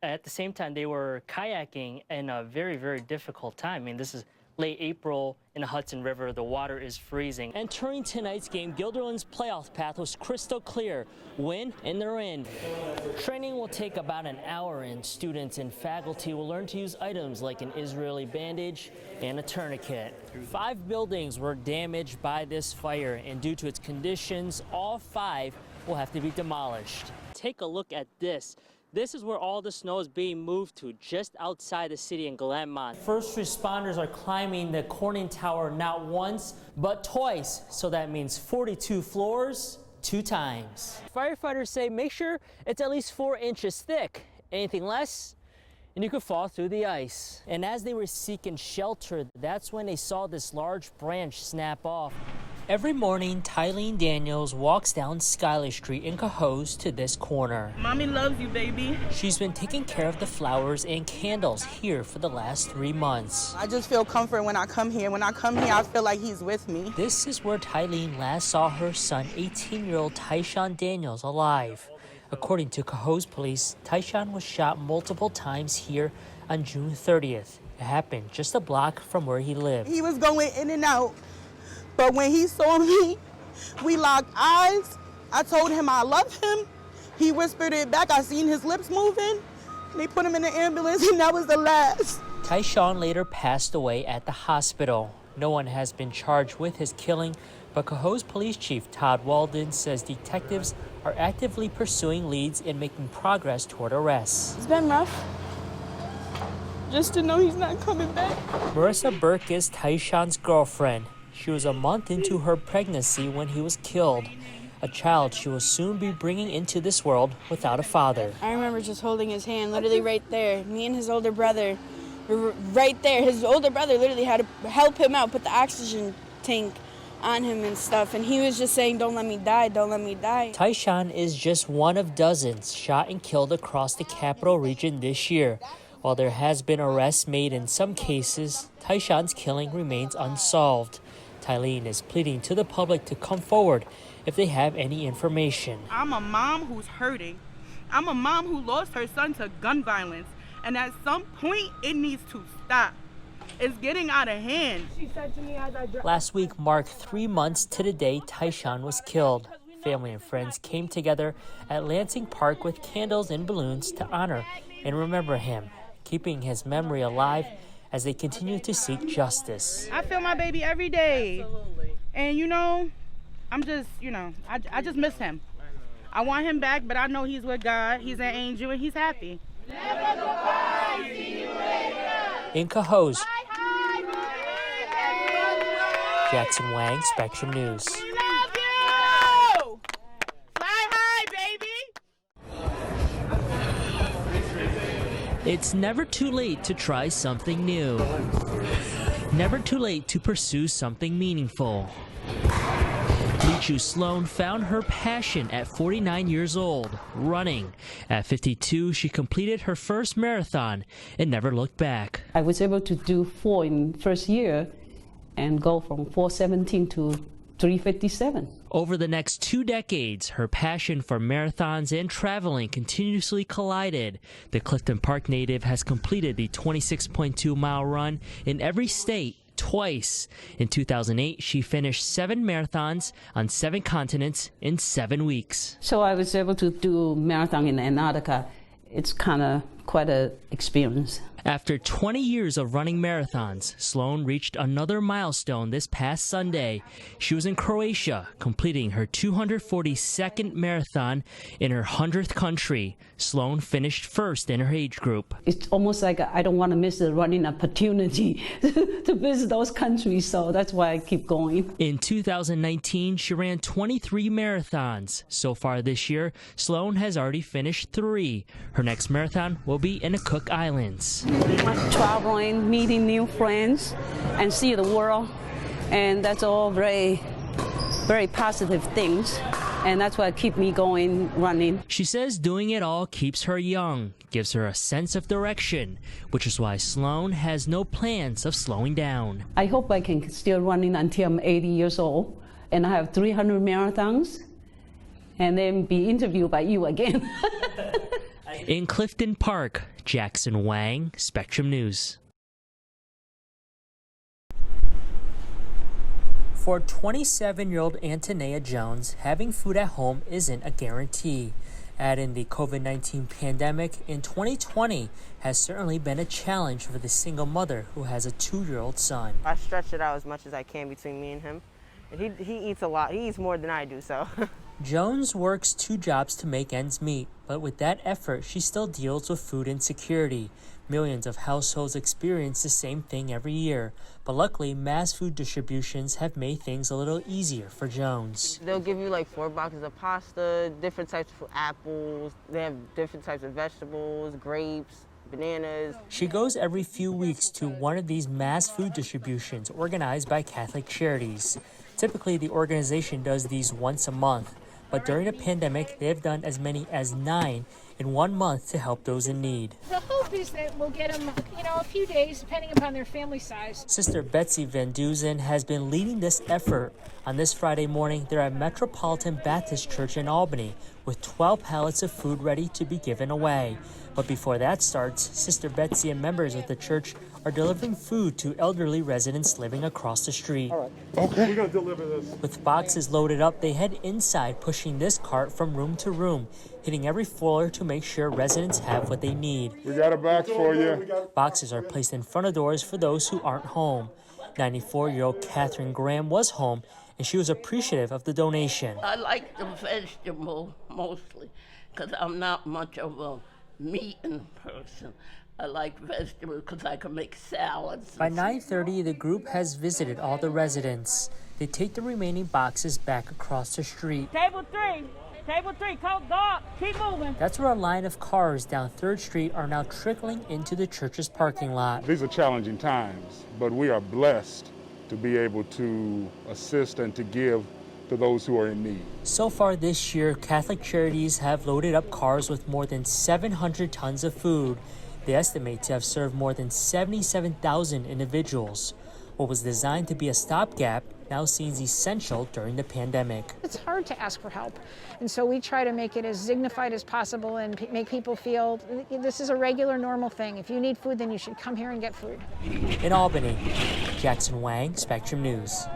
at the same time, they were kayaking in a very, very difficult time. I mean, this is late April in the Hudson River. The water is freezing. Entering tonight's game, Guilderland's playoff path was crystal clear. Win, and they're in. Training will take about an hour, and students and faculty will learn to use items like an Israeli bandage and a tourniquet. 5 buildings were damaged by this fire, and due to its conditions, all 5 will have to be demolished. Take a look at this. This is where all the snow is being moved to, just outside the city in Glenmont. First responders are climbing the Corning Tower not once, but twice. So that means 42 floors, 2 times. Firefighters say make sure it's at least 4 inches thick. Anything less, and you could fall through the ice. And as they were seeking shelter, that's when they saw this large branch snap off. Every morning, Tylene Daniels walks down Schuyler Street in Cohoes to this corner. Mommy loves you, baby. She's been taking care of the flowers and candles here for the last 3 months. I just feel comfort when I come here. When I come here, I feel like he's with me. This is where Tylene last saw her son, 18-year-old Tyshawn Daniels, alive. According to Cohoes police, Tyshawn was shot multiple times here on June 30th. It happened just a block from where he lived. He was going in and out. But when he saw me, we locked eyes. I told him I love him. He whispered it back. I seen his lips moving. They put him in the ambulance, and that was the last. Tyshawn later passed away at the hospital. No one has been charged with his killing, but Cohoes Police Chief Todd Walden says detectives are actively pursuing leads and making progress toward arrests. It's been rough. Just to know he's not coming back. Marissa Burke is Tyshawn's girlfriend. She was a month into her pregnancy when he was killed, a child she will soon be bringing into this world without a father. I remember just holding his hand, literally right there. Me and his older brother were right there. His older brother literally had to help him out, put the oxygen tank on him and stuff, and he was just saying, "Don't let me die, don't let me die." Tyshawn is just one of dozens shot and killed across the capital region this year. While there has been arrests made in some cases, Tyshawn's killing remains unsolved. Tylene is pleading to the public to come forward if they have any information. I'm a mom who's hurting. I'm a mom who lost her son to gun violence. And at some point, it needs to stop. It's getting out of hand. She said to me as I Last week marked 3 months to the day Tyshawn was killed. Family and friends came together at Lansing Park with candles and balloons to honor and remember him, keeping his memory alive as they continue to seek justice. I feel my baby every day. Absolutely. And I'm just, I just miss him. I want him back, but I know he's with God. He's an angel and he's happy. Never goodbye. See you later. In Cohoes, Jackson Wang, Spectrum News. We love you! Fly high, baby! It's never too late to try something new. Never too late to pursue something meaningful. Lichu Sloan found her passion at 49 years old, running. At 52, she completed her first marathon and never looked back. I was able to do 4 in first year and go from 4:17 to 3:57. Over the next 2 decades, her passion for marathons and traveling continuously collided. The Clifton Park native has completed the 26.2-mile run in every state twice. In 2008, she finished 7 marathons on 7 continents in 7 weeks. So I was able to do marathon in Antarctica. It's kind of quite an experience. After 20 years of running marathons, Sloan reached another milestone this past Sunday. She was in Croatia, completing her 242nd marathon in her 100th country. Sloan finished first in her age group. It's almost like I don't want to miss the running opportunity to visit those countries, so that's why I keep going. In 2019, she ran 23 marathons. So far this year, Sloan has already finished 3. Her next marathon will be in the Cook Islands. Traveling, meeting new friends, and see the world, and that's all very, very positive things, and that's what keeps me going, running. She says doing it all keeps her young, gives her a sense of direction, which is why Sloan has no plans of slowing down. I hope I can still running until I'm 80 years old, and I have 300 marathons, and then be interviewed by you again. In Clifton Park, Jackson Wang, Spectrum News. For 27-year-old Antonia Jones, having food at home isn't a guarantee. Adding the COVID-19 pandemic in 2020 has certainly been a challenge for the single mother who has a 2-year-old son. I stretch it out as much as I can between me and him. And he eats a lot. He eats more than I do, so. Jones works 2 jobs to make ends meet, but with that effort, she still deals with food insecurity. Millions of households experience the same thing every year, but luckily, mass food distributions have made things a little easier for Jones. They'll give you like 4 boxes of pasta, different types of apples, they have different types of vegetables, grapes, bananas. She goes every few weeks to one of these mass food distributions organized by Catholic Charities. Typically, the organization does these once a month, but during the pandemic, they have done as many as 9 in 1 month to help those in need. The hope is that we'll get them, a few days, depending upon their family size. Sister Betsy Van Duzen has been leading this effort. On this Friday morning, they're at Metropolitan Baptist Church in Albany with 12 pallets of food ready to be given away. But before that starts, Sister Betsy and members of the church are delivering food to elderly residents living across the street. All right. Okay. We're going to deliver this. With boxes loaded up, they head inside, pushing this cart from room to room, hitting every floor to make sure residents have what they need. We got a box for you. Boxes are placed in front of doors for those who aren't home. 94-year-old Catherine Graham was home, and she was appreciative of the donation. I like the vegetable mostly because I'm not much of a meat-eating person. I like vegetables because I can make salads. By 9:30, the group has visited all the residents. They take the remaining boxes back across the street. Table 3, go, keep moving. That's where a line of cars down 3rd Street are now trickling into the church's parking lot. These are challenging times, but we are blessed to be able to assist and to give to those who are in need. So far this year, Catholic Charities have loaded up cars with more than 700 tons of food. They estimate to have served more than 77,000 individuals. What was designed to be a stopgap now seems essential during the pandemic. It's hard to ask for help, and so we try to make it as dignified as possible and make people feel this is a regular, normal thing. If you need food, then you should come here and get food. In Albany, Jackson Wang, Spectrum News.